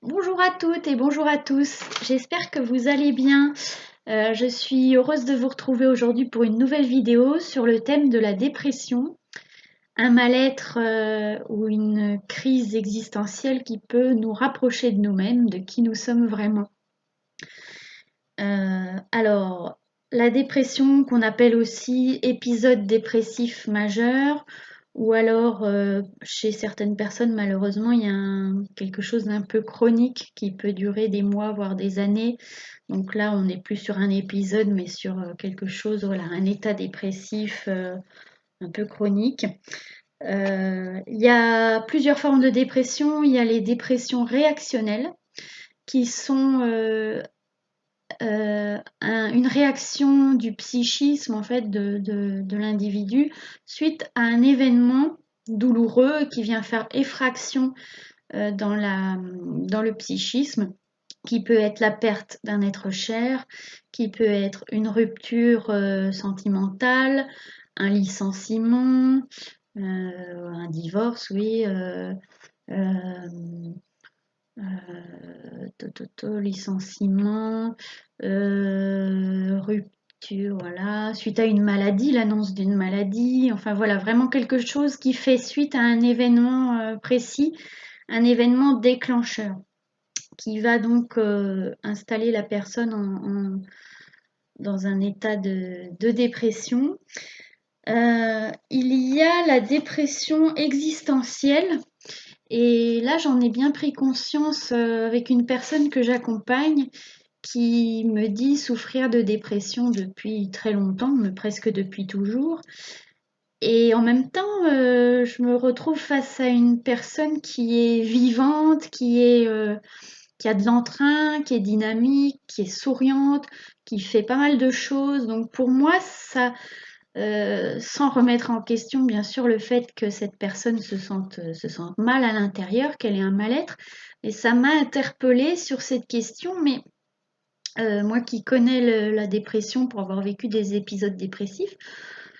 Bonjour à toutes et bonjour à tous. J'espère que vous allez bien. Je suis heureuse de vous retrouver aujourd'hui pour une nouvelle vidéo sur le thème de la dépression, un mal-être ou une crise existentielle qui peut nous rapprocher de nous-mêmes, de qui nous sommes vraiment. Alors, la dépression qu'on appelle aussi épisode dépressif majeur, ou alors chez certaines personnes malheureusement il y a quelque chose d'un peu chronique qui peut durer des mois voire des années. Donc là on n'est plus sur un épisode mais sur quelque chose, voilà, un état dépressif un peu chronique. Il y a plusieurs formes de dépression. Il y a les dépressions réactionnelles qui sont une réaction du psychisme en fait de l'individu suite à un événement douloureux qui vient faire effraction dans le psychisme, qui peut être la perte d'un être cher, qui peut être une rupture sentimentale, un licenciement, un divorce, oui, licenciement, rupture, voilà, suite à une maladie, l'annonce d'une maladie, enfin voilà, vraiment quelque chose qui fait suite à un événement précis, un événement déclencheur, qui va donc installer la personne dans un état de dépression. Il y a la dépression existentielle. Et là, j'en ai bien pris conscience avec une personne que j'accompagne qui me dit souffrir de dépression depuis très longtemps, mais presque depuis toujours. Et en même temps, je me retrouve face à une personne qui est vivante, qui a de l'entrain, qui est dynamique, qui est souriante, qui fait pas mal de choses. Donc pour moi, ça, sans remettre en question bien sûr le fait que cette personne se sente mal à l'intérieur, qu'elle ait un mal-être. Et ça m'a interpellée sur cette question, mais moi qui connais la dépression pour avoir vécu des épisodes dépressifs,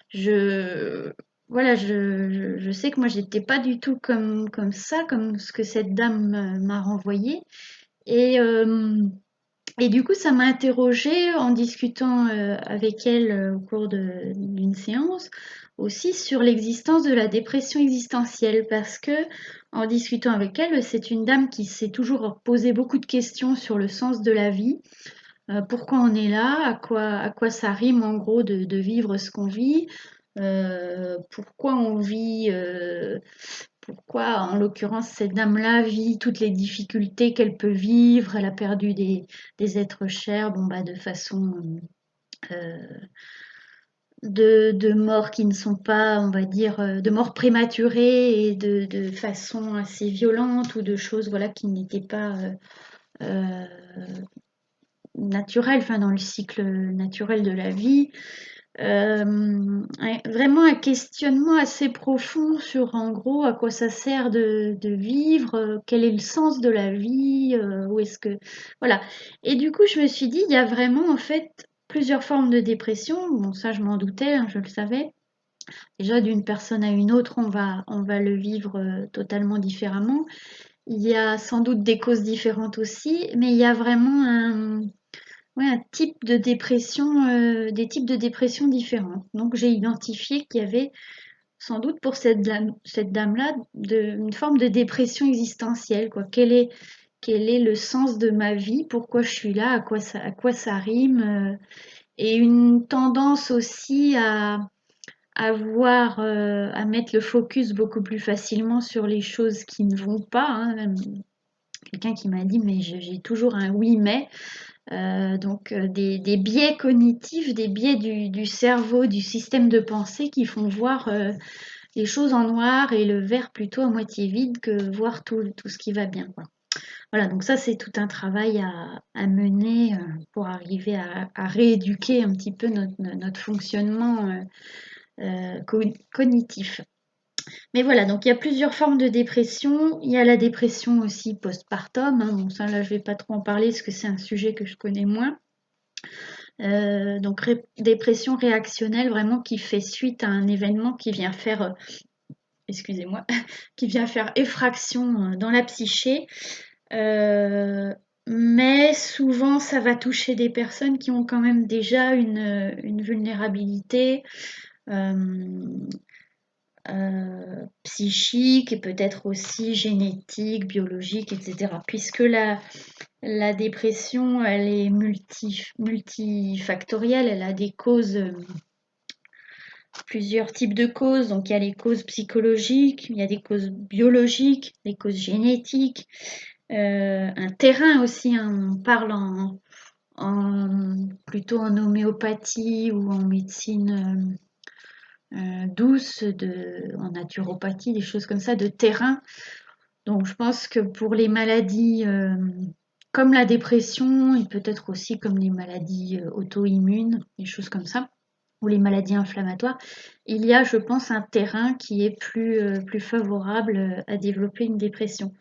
je, voilà, je sais que moi j'étais pas du tout comme ça, comme ce que cette dame m'a renvoyé. Et, et du coup, ça m'a interrogée en discutant avec elle au cours d'une séance aussi sur l'existence de la dépression existentielle parce que en discutant avec elle, c'est une dame qui s'est toujours posé beaucoup de questions sur le sens de la vie, pourquoi on est là, à quoi ça rime en gros de vivre ce qu'on vit, pourquoi on vit, pourquoi en l'occurrence cette dame-là vit toutes les difficultés qu'elle peut vivre, elle a perdu des êtres chers, bon bah de façon de morts qui ne sont pas, on va dire, de morts prématurées et de façon assez violente ou de choses voilà qui n'étaient pas euh, naturelles, enfin dans le cycle naturel de la vie. Vraiment un questionnement assez profond sur en gros à quoi ça sert de vivre, quel est le sens de la vie, où est-ce que voilà. Et du coup, je me suis dit, il y a vraiment en fait plusieurs formes de dépression. Bon, ça, je m'en doutais, hein, je le savais. Déjà, d'une personne à une autre, on va le vivre totalement différemment. Il y a sans doute des causes différentes aussi, mais il y a vraiment ouais, un type de dépression, des types de dépression différents. Donc j'ai identifié qu'il y avait sans doute pour cette dame-là une forme de dépression existentielle, quoi. Quel est le sens de ma vie? Pourquoi je suis là? À quoi ça rime? Et une tendance aussi à mettre le focus beaucoup plus facilement sur les choses qui ne vont pas, hein. Même quelqu'un qui m'a dit, mais j'ai toujours un oui, mais. Donc des biais cognitifs, des biais du cerveau, du système de pensée qui font voir les choses en noir et le verre plutôt à moitié vide que voir tout ce qui va bien, quoi. Voilà, donc ça c'est tout un travail à mener pour arriver à rééduquer un petit peu notre fonctionnement cognitif. Mais voilà, donc il y a plusieurs formes de dépression. Il y a la dépression aussi postpartum, hein. Bon, ça là je vais pas trop en parler parce que c'est un sujet que je connais moins. Donc dépression réactionnelle vraiment qui fait suite à un événement qui vient faire, excusez-moi, qui vient faire effraction dans la psyché. Mais souvent, ça va toucher des personnes qui ont quand même déjà une vulnérabilité psychique et peut-être aussi génétique, biologique, etc. Puisque la dépression, elle est multifactorielle, elle a des causes, plusieurs types de causes. Donc il y a les causes psychologiques, il y a des causes biologiques, des causes génétiques, un terrain aussi, hein, on parle plutôt en homéopathie ou en médecine douce, en naturopathie, des choses comme ça, de terrain. Donc je pense que pour les maladies comme la dépression et peut-être aussi comme les maladies auto-immunes, des choses comme ça, ou les maladies inflammatoires, il y a, je pense, un terrain qui est plus favorable à développer une dépression.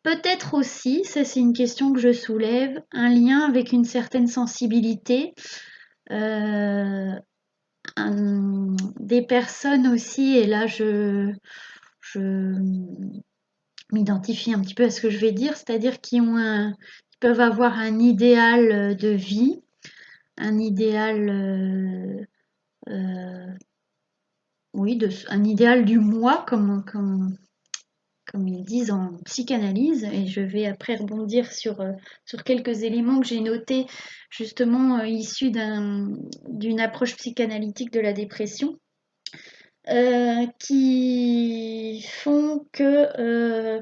Peut-être aussi, ça c'est une question que je soulève, un lien avec une certaine sensibilité. Des personnes aussi, et là je m'identifie un petit peu à ce que je vais dire, c'est-à-dire qui peuvent avoir un idéal de vie, un idéal, oui, un idéal du moi, comme ils disent en psychanalyse, et je vais après rebondir sur quelques éléments que j'ai notés justement issus d'une approche psychanalytique de la dépression, qui font que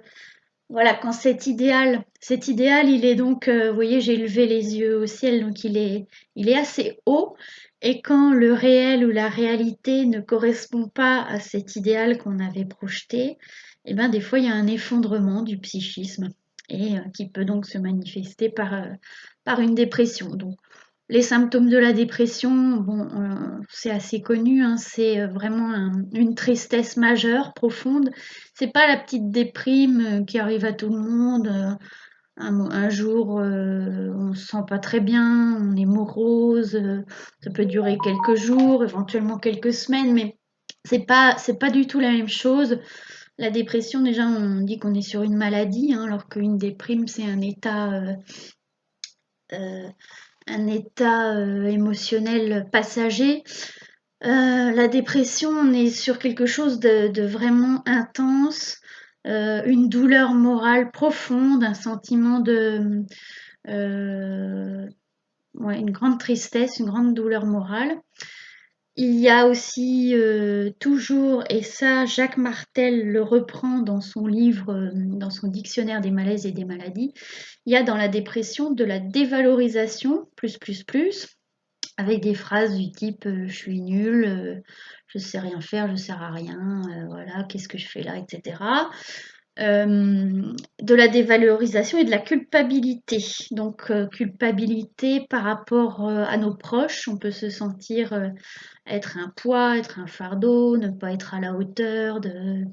voilà, quand cet idéal, il est donc, vous voyez, j'ai levé les yeux au ciel, donc il est assez haut, et quand le réel ou la réalité ne correspond pas à cet idéal qu'on avait projeté, et ben des fois il y a un effondrement du psychisme et qui peut donc se manifester par une dépression. Donc les symptômes de la dépression, bon, c'est assez connu, hein, c'est vraiment une tristesse majeure, profonde. C'est pas la petite déprime qui arrive à tout le monde. Un jour, on se sent pas très bien, on est morose, ça peut durer quelques jours, éventuellement quelques semaines, mais c'est pas du tout la même chose. La dépression, déjà, on dit qu'on est sur une maladie, hein, alors qu'une déprime, c'est euh, un état émotionnel passager. La dépression, on est sur quelque chose de vraiment intense, une douleur morale profonde, un sentiment ouais, une grande tristesse, une grande douleur morale. Il y a aussi toujours, et ça Jacques Martel le reprend dans son livre, dans son dictionnaire des malaises et des maladies, il y a dans la dépression de la dévalorisation, plus, avec des phrases du type je suis nul, je sais rien faire, je sers à rien, voilà, qu'est-ce que je fais là, etc. De la dévalorisation et de la culpabilité. Donc culpabilité par rapport à nos proches, on peut se sentir être un poids, être un fardeau, ne pas être à la hauteur, de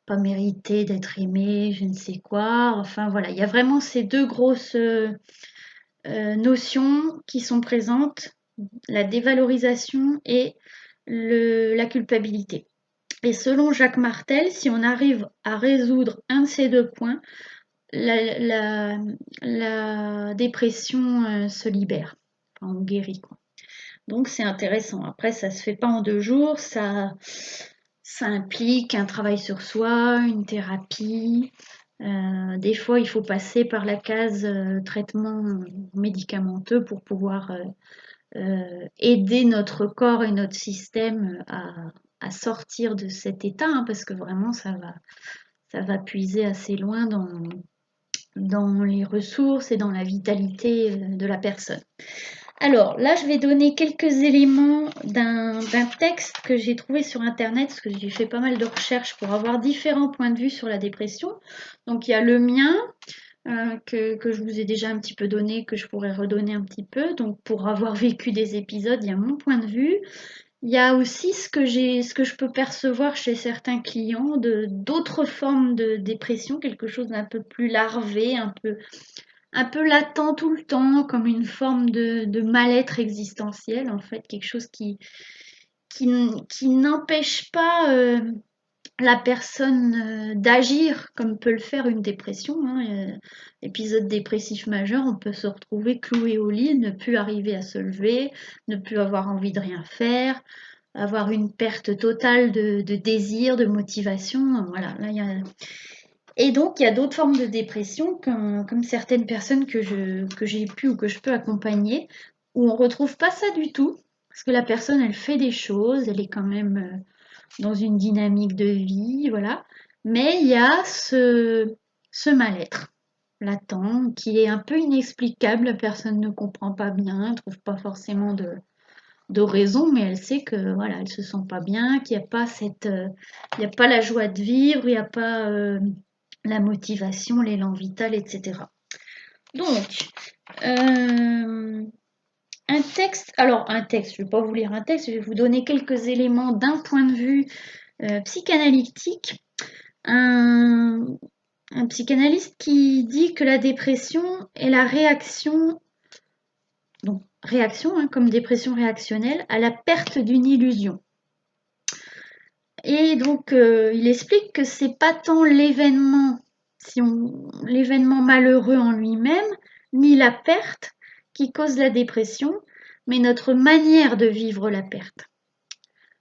pas mériter d'être aimé, je ne sais quoi. Enfin voilà, il y a vraiment ces deux grosses notions qui sont présentes, la dévalorisation et la culpabilité. Et selon Jacques Martel, si on arrive à résoudre un de ces deux points, la dépression se libère, enfin, on guérit, quoi. Donc c'est intéressant. Après, ça se fait pas en 2 jours, ça implique un travail sur soi, une thérapie. Des fois, il faut passer par la case traitement médicamenteux pour pouvoir aider notre corps et notre système à sortir de cet état, hein, parce que vraiment, ça va puiser assez loin dans les ressources et dans la vitalité de la personne. Alors là, je vais donner quelques éléments d'un texte que j'ai trouvé sur Internet, parce que j'ai fait pas mal de recherches pour avoir différents points de vue sur la dépression. Donc il y a le mien, que je vous ai déjà un petit peu donné, que je pourrais redonner un petit peu. Donc pour avoir vécu des épisodes, il y a mon point de vue. Il y a aussi ce que je peux percevoir chez certains clients d'autres formes de dépression, quelque chose d'un peu plus larvé, un peu latent tout le temps, comme une forme de mal-être existentiel, en fait, quelque chose qui n'empêche pas la personne d'agir comme peut le faire une dépression. Épisode dépressif majeur, on peut se retrouver cloué au lit, ne plus arriver à se lever, ne plus avoir envie de rien faire, avoir une perte totale de désir, de motivation. Voilà, là, Et donc, il y a d'autres formes de dépression, comme certaines personnes que j'ai pu ou que je peux accompagner, où on ne retrouve pas ça du tout, parce que la personne, elle fait des choses, elle est quand même dans une dynamique de vie, voilà. Mais il y a ce mal-être latent qui est un peu inexplicable, la personne ne comprend pas bien, ne trouve pas forcément de raison, mais elle sait que voilà, elle se sent pas bien, qu'il n'y a pas il y a pas la joie de vivre, il n'y a pas la motivation, l'élan vital, etc. Donc, un texte, je ne vais pas vous lire un texte, je vais vous donner quelques éléments d'un point de vue psychanalytique. Un, un psychanalyste qui dit que la dépression est la réaction, donc réaction, comme dépression réactionnelle, à la perte d'une illusion. Et donc, il explique que c'est pas tant l'événement, l'événement malheureux en lui-même, ni la perte qui cause la dépression, mais notre manière de vivre la perte.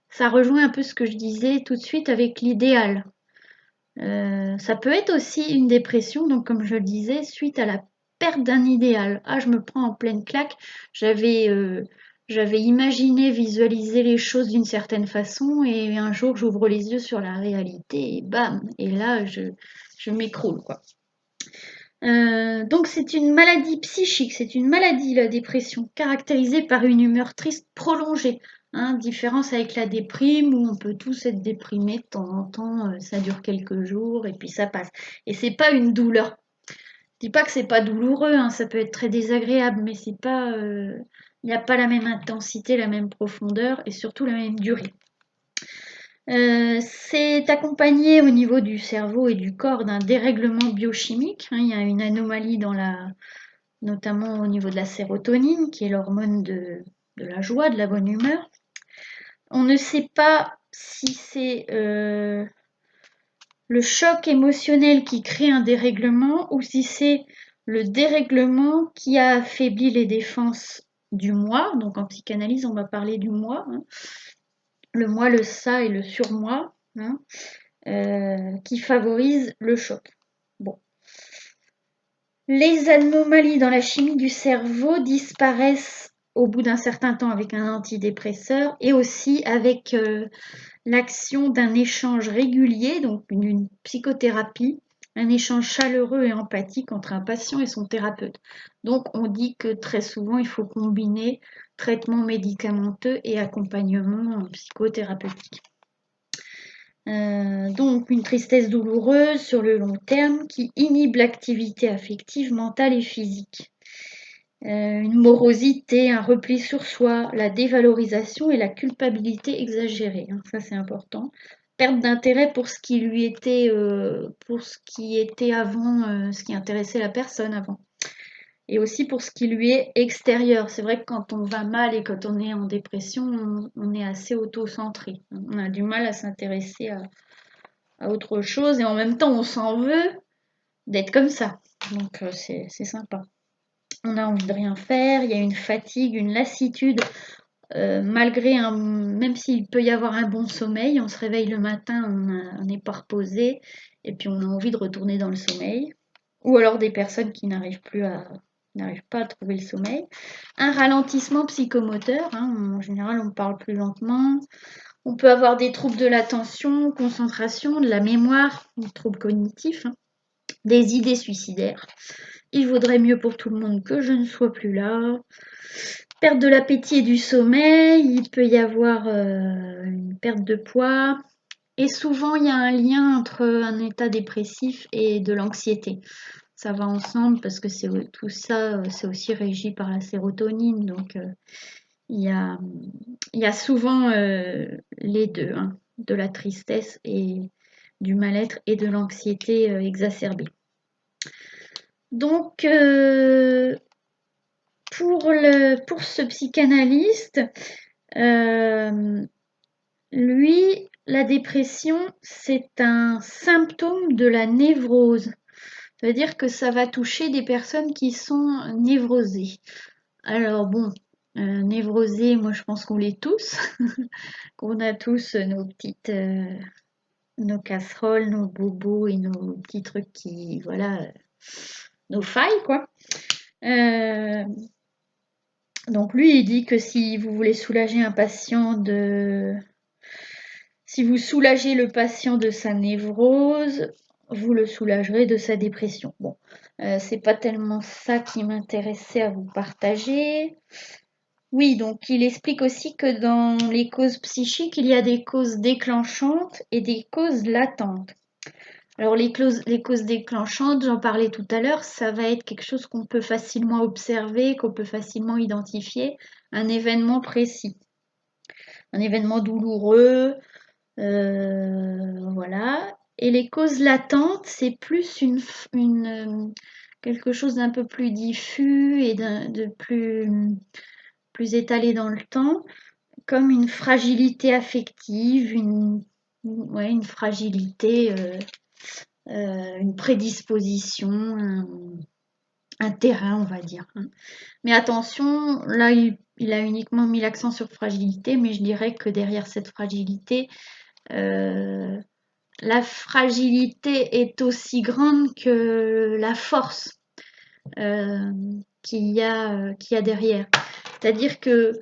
Ça rejoint un peu ce que je disais tout de suite avec l'idéal. Ça peut être aussi une dépression, donc comme je le disais, suite à la perte d'un idéal. Ah, je me prends en pleine claque, j'avais imaginé, visualisé les choses d'une certaine façon, et un jour j'ouvre les yeux sur la réalité, et bam, et là je m'écroule, quoi. Donc c'est une maladie psychique, c'est une maladie, la dépression, caractérisée par une humeur triste prolongée. Différence avec la déprime où on peut tous être déprimés de temps en temps, ça dure quelques jours et puis ça passe. Et c'est pas une douleur. Je dis pas que c'est pas douloureux, ça peut être très désagréable, mais c'est pas, il n'y a pas la même intensité, la même profondeur et surtout la même durée. C'est accompagné au niveau du cerveau et du corps d'un dérèglement biochimique. Il y a une anomalie notamment au niveau de la sérotonine, qui est l'hormone de la joie, de la bonne humeur. On ne sait pas si c'est le choc émotionnel qui crée un dérèglement ou si c'est le dérèglement qui a affaibli les défenses du moi. Donc en psychanalyse, on va parler du moi. Le moi, le ça et le surmoi, qui favorisent le choc. Bon. Les anomalies dans la chimie du cerveau disparaissent au bout d'un certain temps avec un antidépresseur et aussi avec l'action d'un échange régulier, donc une psychothérapie, un échange chaleureux et empathique entre un patient et son thérapeute. Donc on dit que très souvent il faut combiner traitement médicamenteux et accompagnement psychothérapeutique. Donc une tristesse douloureuse sur le long terme qui inhibe l'activité affective, mentale et physique. Une morosité, un repli sur soi, la dévalorisation et la culpabilité exagérée. Ça c'est important. Perte d'intérêt pour ce qui lui était, pour ce qui était avant, ce qui intéressait la personne avant. Et aussi pour ce qui lui est extérieur. C'est vrai que quand on va mal et quand on est en dépression, on est assez auto-centré. On a du mal à s'intéresser à autre chose et en même temps on s'en veut d'être comme ça. Donc c'est sympa. On a envie de rien faire, il y a une fatigue, une lassitude, malgré même s'il peut y avoir un bon sommeil, on se réveille le matin, on n'est pas reposé et puis on a envie de retourner dans le sommeil. Ou alors des personnes qui n'arrivent pas à trouver le sommeil. Un ralentissement psychomoteur, en général on parle plus lentement. On peut avoir des troubles de l'attention, concentration, de la mémoire, des troubles cognitifs, des idées suicidaires. Il vaudrait mieux pour tout le monde que je ne sois plus là. Perte de l'appétit et du sommeil, il peut y avoir une perte de poids. Et souvent, il y a un lien entre un état dépressif et de l'anxiété. Ça va ensemble parce que tout ça, c'est aussi régi par la sérotonine. Donc, il y a souvent les deux, de la tristesse et du mal-être et de l'anxiété exacerbée. Donc, pour ce psychanalyste, lui, la dépression, c'est un symptôme de la névrose. Ça veut dire que ça va toucher des personnes qui sont névrosées. Alors bon, névrosées, moi je pense qu'on l'est tous, qu'on a tous nos petites, nos casseroles, nos bobos et nos petits trucs qui, voilà, nos failles quoi. Euh, donc lui, il dit que si vous voulez soulager un patient de, si vous soulagez le patient de sa névrose, vous le soulagerez de sa dépression. Bon, c'est pas tellement ça qui m'intéressait à vous partager. Oui, donc il explique aussi que dans les causes psychiques, il y a des causes déclenchantes et des causes latentes. Alors les causes déclenchantes, j'en parlais tout à l'heure, ça va être quelque chose qu'on peut facilement observer, qu'on peut facilement identifier, un événement précis, un événement douloureux, voilà. Et les causes latentes, c'est plus quelque chose d'un peu plus diffus et de plus étalé dans le temps, comme une fragilité affective, ouais, une fragilité, une prédisposition, un terrain, on va dire. Mais attention, là, il a uniquement mis l'accent sur fragilité, mais je dirais que derrière cette fragilité, la fragilité est aussi grande que la force qu'il y a derrière. C'est-à-dire que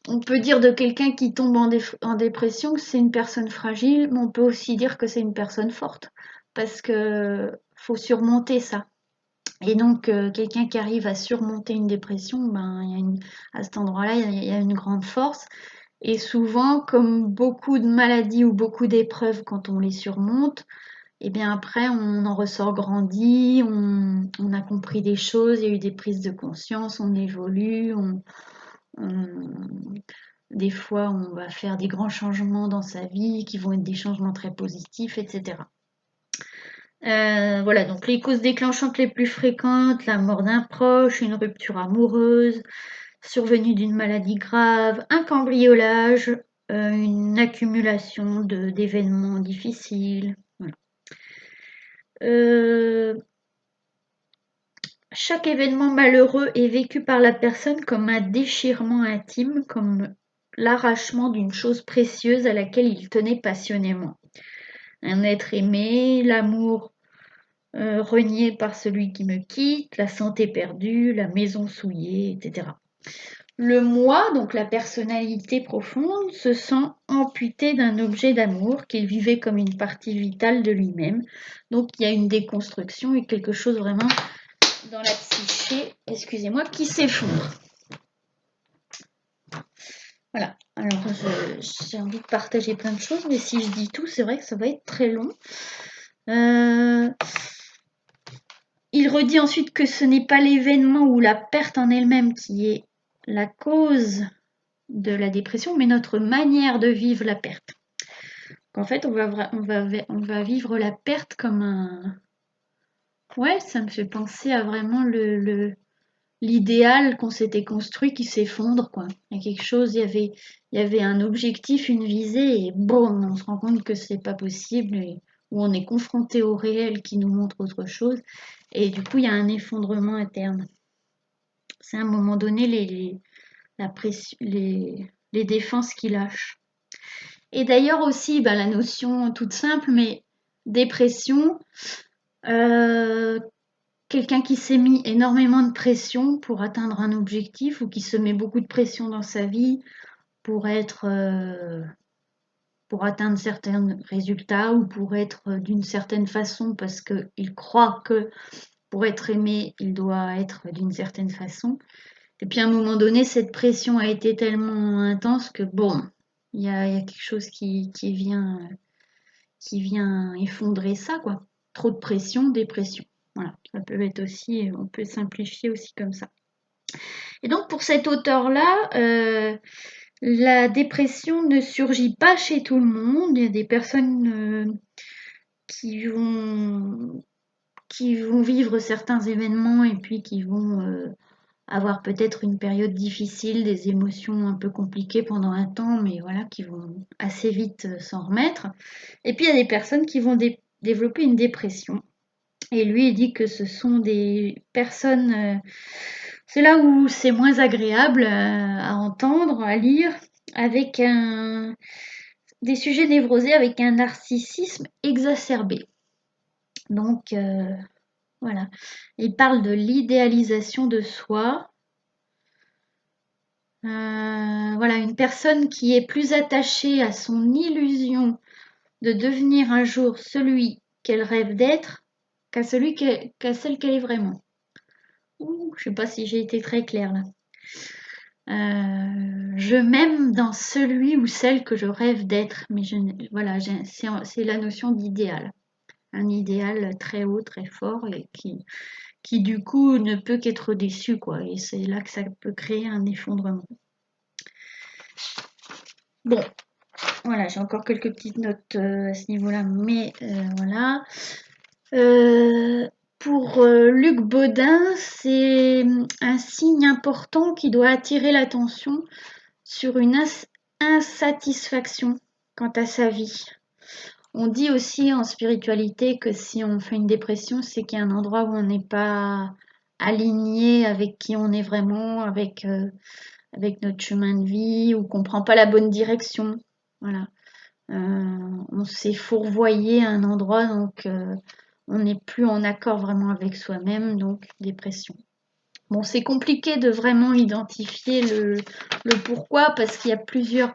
on peut dire de quelqu'un qui tombe en dépression que c'est une personne fragile, mais on peut aussi dire que c'est une personne forte, parce que faut surmonter ça. Et donc, quelqu'un qui arrive à surmonter une dépression, ben, à cet endroit-là, il y a une grande force. Et souvent, comme beaucoup de maladies ou beaucoup d'épreuves, quand on les surmonte, et bien après, on en ressort grandi, on a compris des choses, il y a eu des prises de conscience, on évolue, des fois, on va faire des grands changements dans sa vie qui vont être des changements très positifs, etc. Voilà, donc les causes déclenchantes les plus fréquentes, la mort d'un proche, une rupture amoureuse, survenue d'une maladie grave, un cambriolage, une accumulation d'événements difficiles. Voilà. Chaque événement malheureux est vécu par la personne comme un déchirement intime, comme l'arrachement d'une chose précieuse à laquelle il tenait passionnément. Un être aimé, l'amour renié par celui qui me quitte, la santé perdue, la maison souillée, etc. Le moi, donc la personnalité profonde, se sent amputé d'un objet d'amour qu'il vivait comme une partie vitale de lui-même. Donc il y a une déconstruction et quelque chose vraiment dans la psyché, excusez-moi, qui s'effondre. Voilà, alors j'ai envie de partager plein de choses, mais si je dis tout, c'est vrai que ça va être très long. Il redit ensuite que ce n'est pas l'événement ou la perte en elle-même qui est la cause de la dépression, mais notre manière de vivre la perte. En fait, on va vivre la perte comme un... Ouais, ça me fait penser à vraiment l'idéal qu'on s'était construit qui s'effondre, quoi. Il y a quelque chose, il y avait un objectif, une visée, et bon, on se rend compte que c'est pas possible, ou on est confronté au réel qui nous montre autre chose, et du coup, il y a un effondrement interne. C'est à un moment donné les défenses qui lâchent. Et d'ailleurs aussi, ben, la notion toute simple, mais dépression, quelqu'un qui s'est mis énormément de pression pour atteindre un objectif ou qui se met beaucoup de pression dans sa vie pour pour atteindre certains résultats ou pour être d'une certaine façon parce qu'il croit que pour être aimé, il doit être d'une certaine façon. Et puis à un moment donné, cette pression a été tellement intense que bon, il y a quelque chose qui vient effondrer ça, quoi. Trop de pression, dépression. Voilà, ça peut être aussi, on peut simplifier aussi comme ça. Et donc pour cet auteur-là, la dépression ne surgit pas chez tout le monde. Il y a des personnes qui vont vivre certains événements et puis qui vont avoir peut-être une période difficile, des émotions un peu compliquées pendant un temps, mais voilà, qui vont assez vite s'en remettre. Et puis il y a des personnes qui vont développer une dépression. Et lui, il dit que ce sont des personnes, c'est là où c'est moins agréable à entendre, à lire, avec des sujets névrosés avec un narcissisme exacerbé. Donc voilà, il parle de l'idéalisation de soi. Voilà, une personne qui est plus attachée à son illusion de devenir un jour celui qu'elle rêve d'être qu'à celle qu'elle est vraiment. Ouh, je ne sais pas si j'ai été très claire là. Je m'aime dans celui ou celle que je rêve d'être, mais voilà, c'est la notion d'idéal. Un idéal très haut, très fort et qui du coup ne peut qu'être déçu, quoi. Et c'est là que ça peut créer un effondrement. Bon, voilà, j'ai encore quelques petites notes à ce niveau-là, mais voilà. Pour Luc Baudin, c'est un signe important qui doit attirer l'attention sur une insatisfaction quant à sa vie. On dit aussi en spiritualité que si on fait une dépression, c'est qu'il y a un endroit où on n'est pas aligné avec qui on est vraiment, avec notre chemin de vie, ou qu'on ne prend pas la bonne direction. Voilà. On s'est fourvoyé à un endroit, donc on n'est plus en accord vraiment avec soi-même, donc dépression. Bon, c'est compliqué de vraiment identifier le pourquoi parce qu'il y a plusieurs.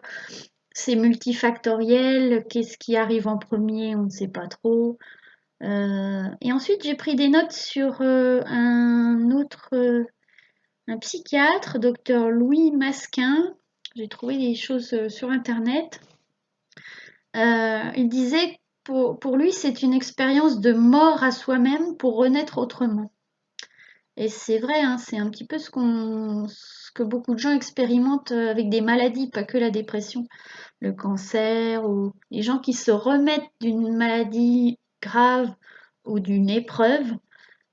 C'est multifactoriel. Qu'est-ce qui arrive en premier? On ne sait pas trop. Et ensuite, j'ai pris des notes sur un psychiatre, docteur Louis Masquin. J'ai trouvé des choses sur Internet. Il disait pour lui, c'est une expérience de mort à soi-même pour renaître autrement. Et c'est vrai, hein, c'est un petit peu ce que beaucoup de gens expérimentent avec des maladies, pas que la dépression, le cancer, ou les gens qui se remettent d'une maladie grave ou d'une épreuve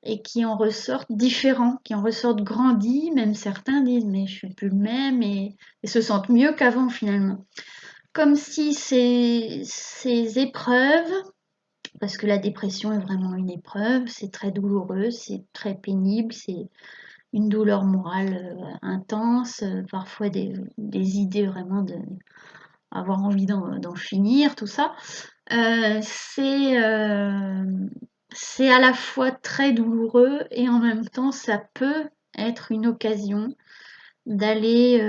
et qui en ressortent différents, qui en ressortent grandis, même certains disent mais je suis plus le même et se sentent mieux qu'avant finalement. Comme si ces épreuves, parce que la dépression est vraiment une épreuve, c'est très douloureux, c'est très pénible, c'est une douleur morale intense, parfois des idées vraiment de avoir envie d'en finir, tout ça. C'est à la fois très douloureux et en même temps ça peut être une occasion d'aller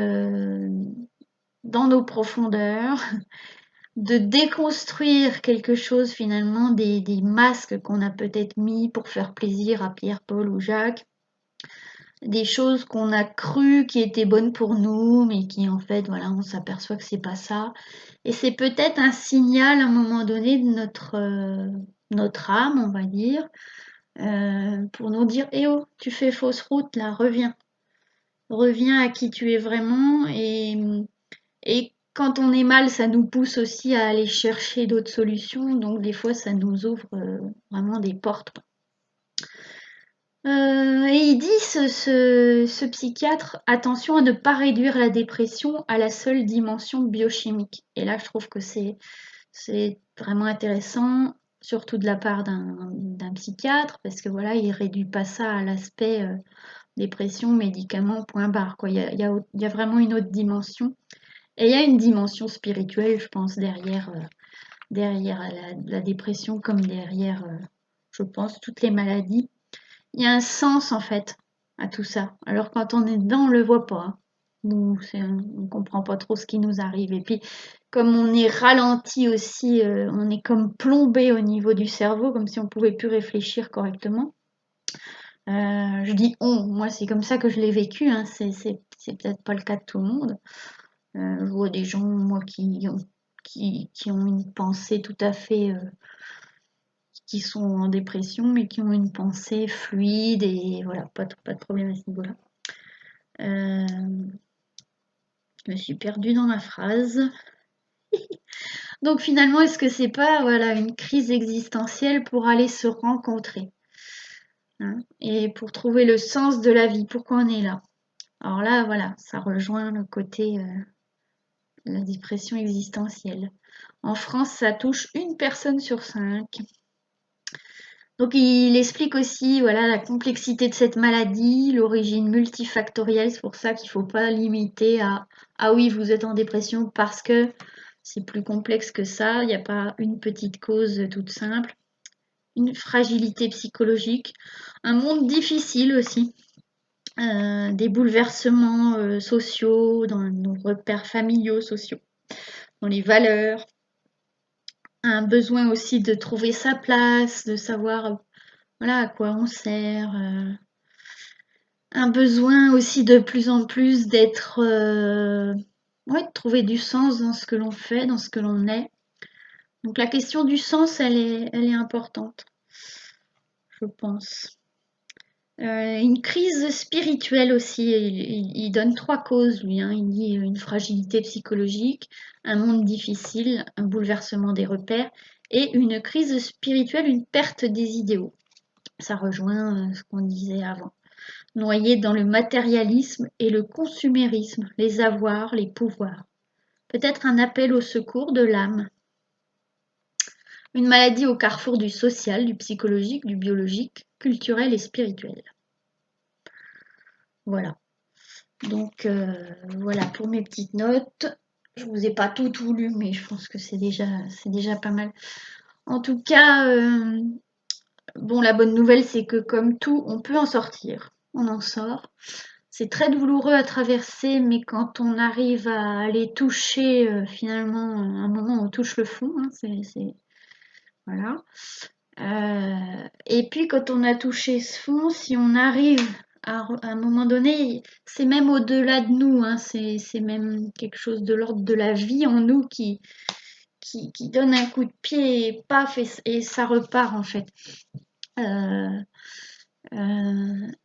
dans nos profondeurs, de déconstruire quelque chose finalement, des masques qu'on a peut-être mis pour faire plaisir à Pierre, Paul ou Jacques, des choses qu'on a cru qui étaient bonnes pour nous, mais qui en fait, voilà, on s'aperçoit que c'est pas ça. Et c'est peut-être un signal à un moment donné de notre âme, on va dire, pour nous dire, eh oh, tu fais fausse route là, reviens. Reviens à qui tu es vraiment et quand on est mal, ça nous pousse aussi à aller chercher d'autres solutions. Donc des fois, ça nous ouvre vraiment des portes. Et il dit, ce psychiatre, attention à ne pas réduire la dépression à la seule dimension biochimique. Et là, je trouve que c'est vraiment intéressant, surtout de la part d'un psychiatre, parce que voilà, il réduit pas ça à l'aspect dépression, médicaments, point barre, quoi. Il y a vraiment une autre dimension. Et il y a une dimension spirituelle, je pense, derrière la dépression, comme derrière, je pense, toutes les maladies. Il y a un sens, en fait, à tout ça. Alors, quand on est dedans, on le voit pas, hein. Nous, on comprend pas trop ce qui nous arrive. Et puis, comme on est ralenti aussi, on est comme plombé au niveau du cerveau, comme si on pouvait plus réfléchir correctement. Je dis on, moi c'est comme ça que je l'ai vécu, hein. C'est peut-être pas le cas de tout le monde. Je vois des gens, moi, qui ont une pensée tout à fait, qui sont en dépression, mais qui ont une pensée fluide et voilà, pas de problème à ce niveau-là. Je me suis perdue dans ma phrase. Donc finalement, est-ce que c'est pas voilà, une crise existentielle pour aller se rencontrer, hein, et pour trouver le sens de la vie, pourquoi on est là? Alors là, voilà, ça rejoint le côté la dépression existentielle. En France, ça touche une personne sur 5. Donc il explique aussi voilà, la complexité de cette maladie, l'origine multifactorielle, c'est pour ça qu'il ne faut pas limiter à ah oui, vous êtes en dépression parce que c'est plus complexe que ça, il n'y a pas une petite cause toute simple. Une fragilité psychologique, un monde difficile aussi, des bouleversements sociaux, dans nos repères familiaux, sociaux, dans les valeurs, un besoin aussi de trouver sa place, de savoir voilà à quoi on sert, un besoin aussi de plus en plus d'être, ouais, de trouver du sens dans ce que l'on fait, dans ce que l'on est. Donc la question du sens, elle est importante, je pense. Une crise spirituelle aussi, il donne 3 causes lui, hein. Il dit une fragilité psychologique, un monde difficile, un bouleversement des repères et une crise spirituelle, une perte des idéaux. Ça rejoint ce qu'on disait avant. Noyé dans le matérialisme et le consumérisme, les avoirs, les pouvoirs. Peut-être un appel au secours de l'âme. Une maladie au carrefour du social, du psychologique, du biologique, culturel et spirituel. Voilà. Donc voilà pour mes petites notes. Je vous ai pas tout lu, mais je pense que c'est déjà pas mal. En tout cas, bon, la bonne nouvelle, c'est que comme tout, on peut en sortir. On en sort. C'est très douloureux à traverser, mais quand on arrive à aller toucher, finalement, un moment où on touche le fond, hein, voilà. Et puis quand on a touché ce fond, si on arrive à un moment donné, c'est même au-delà de nous, hein, c'est même quelque chose de l'ordre de la vie en nous qui donne un coup de pied et paf, et ça repart en fait. Euh,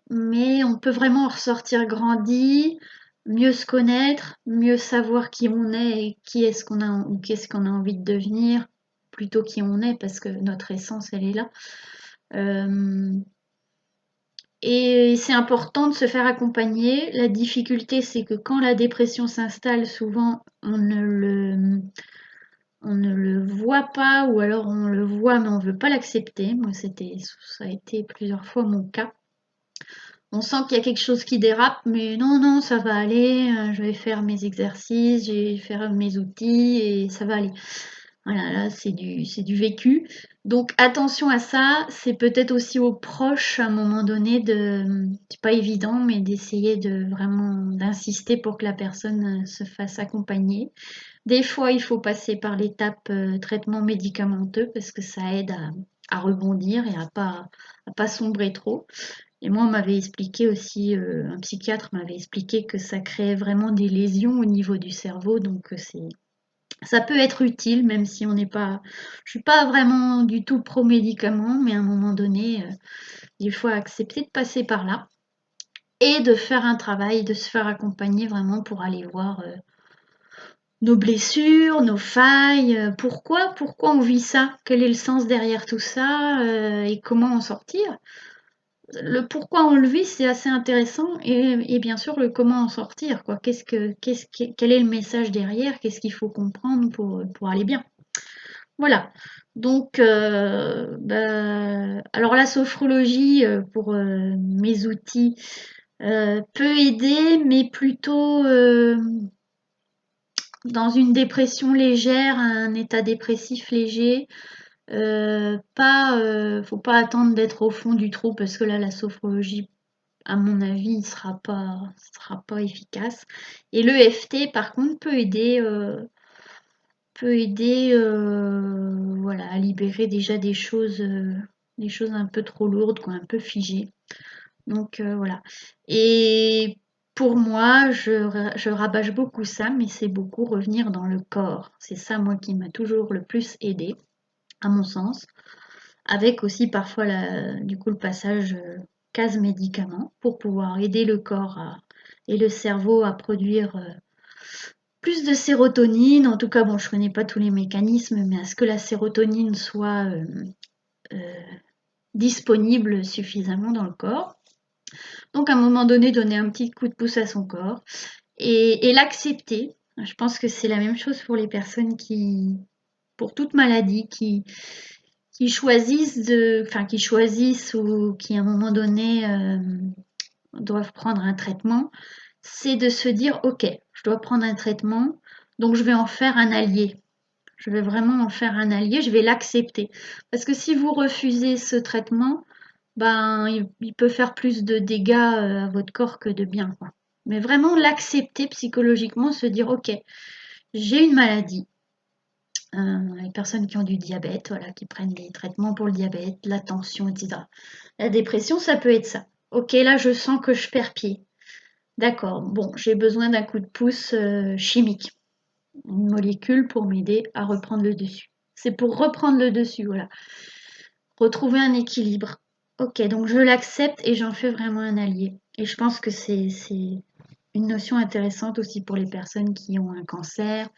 mais on peut vraiment en ressortir grandi, mieux se connaître, mieux savoir qui on est et qui est-ce qu'on a ou qu'est-ce qu'on a envie de devenir, plutôt qui on est parce que notre essence elle est là. Et c'est important de se faire accompagner. La difficulté, c'est que quand la dépression s'installe, souvent on ne le voit pas ou alors on le voit mais on ne veut pas l'accepter. Moi, ça a été plusieurs fois mon cas. On sent qu'il y a quelque chose qui dérape, mais non, non, ça va aller, je vais faire mes exercices, je vais faire mes outils et ça va aller. Voilà, là, c'est du vécu. Donc attention à ça, c'est peut-être aussi aux proches à un moment donné c'est pas évident, mais d'essayer de vraiment d'insister pour que la personne se fasse accompagner. Des fois, il faut passer par l'étape traitement médicamenteux parce que ça aide à rebondir et à pas sombrer trop. Et moi, on m'avait expliqué aussi, un psychiatre m'avait expliqué que ça créait vraiment des lésions au niveau du cerveau, donc ça peut être utile, même si on n'est pas, je suis pas vraiment du tout pro médicament, mais à un moment donné, il faut accepter de passer par là et de faire un travail, de se faire accompagner vraiment pour aller voir nos blessures, nos failles, pourquoi on vit ça, quel est le sens derrière tout ça et comment en sortir. Le pourquoi on le vit, c'est assez intéressant et bien sûr le comment en sortir, quoi. Quel est le message derrière, qu'est-ce qu'il faut comprendre pour aller bien. Voilà. Donc, alors la sophrologie pour mes outils peut aider, mais plutôt dans une dépression légère, un état dépressif léger. Faut pas attendre d'être au fond du trou parce que là, la sophrologie, à mon avis, ne sera pas efficace. Et l'EFT, par contre, peut aider voilà, à libérer déjà des choses un peu trop lourdes, quoi, un peu figées. Donc voilà. Et pour moi, je rabâche beaucoup ça, mais c'est beaucoup revenir dans le corps. C'est ça, moi, qui m'a toujours le plus aidé, à mon sens. Avec aussi parfois du coup le passage case médicaments pour pouvoir aider le corps et le cerveau à produire plus de sérotonine. En tout cas, bon, je connais pas tous les mécanismes, mais à ce que la sérotonine soit euh, disponible suffisamment dans le corps. Donc à un moment donné, donner un petit coup de pouce à son corps et l'accepter. Je pense que c'est la même chose pour les personnes pour toute maladie, qui choisissent qui choisissent ou qui à un moment donné doivent prendre un traitement, c'est de se dire, ok, je dois prendre un traitement, donc je vais en faire un allié. Je vais vraiment en faire un allié, je vais l'accepter. Parce que si vous refusez ce traitement, ben, il peut faire plus de dégâts à votre corps que de bien, quoi. Mais vraiment l'accepter psychologiquement, se dire, ok, j'ai une maladie. Les personnes qui ont du diabète, voilà, qui prennent des traitements pour le diabète, la tension, etc. La dépression, ça peut être ça. Ok, là, je sens que je perds pied. D'accord, bon, j'ai besoin d'un coup de pouce chimique, une molécule pour m'aider à reprendre le dessus. C'est pour reprendre le dessus, voilà. Retrouver un équilibre. Ok, donc je l'accepte et j'en fais vraiment un allié. Et je pense que c'est une notion intéressante aussi pour les personnes qui ont un cancer,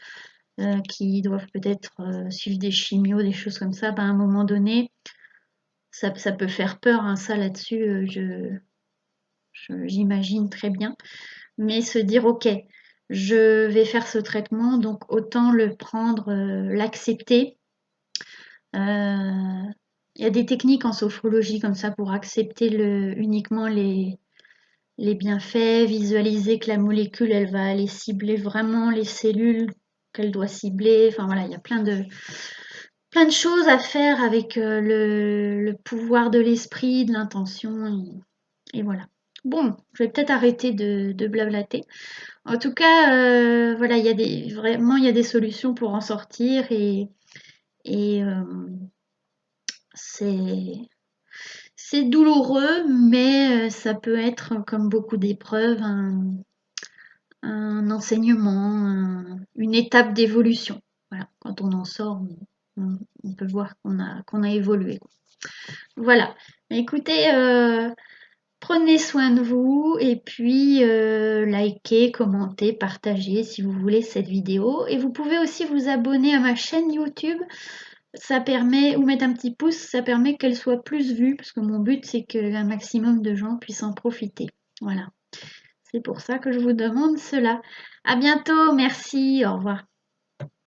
qui doivent peut-être suivre des chimios, des choses comme ça. Ben, à un moment donné, ça peut faire peur, hein, ça là-dessus, j'imagine très bien. Mais se dire, ok, je vais faire ce traitement, donc autant le prendre, l'accepter. Il y a des techniques en sophrologie comme ça pour accepter uniquement les bienfaits, visualiser que la molécule, elle va aller cibler vraiment les cellules qu'elle doit cibler. Enfin voilà, il y a plein de choses à faire avec le pouvoir de l'esprit, de l'intention. Et voilà. Bon, je vais peut-être arrêter de blablater. En tout cas, voilà, vraiment, il y a des solutions pour en sortir et c'est c'est douloureux, mais ça peut être, comme beaucoup d'épreuves, un enseignement, une étape d'évolution. Voilà, quand on en sort, on peut voir qu'on a évolué. Voilà. Écoutez, prenez soin de vous et puis likez, commentez, partagez si vous voulez cette vidéo. Et vous pouvez aussi vous abonner à ma chaîne YouTube. Ça permet, ou mettre un petit pouce, ça permet qu'elle soit plus vue, parce que mon but c'est qu'un maximum de gens puissent en profiter. Voilà. C'est pour ça que je vous demande cela. À bientôt, merci, au revoir.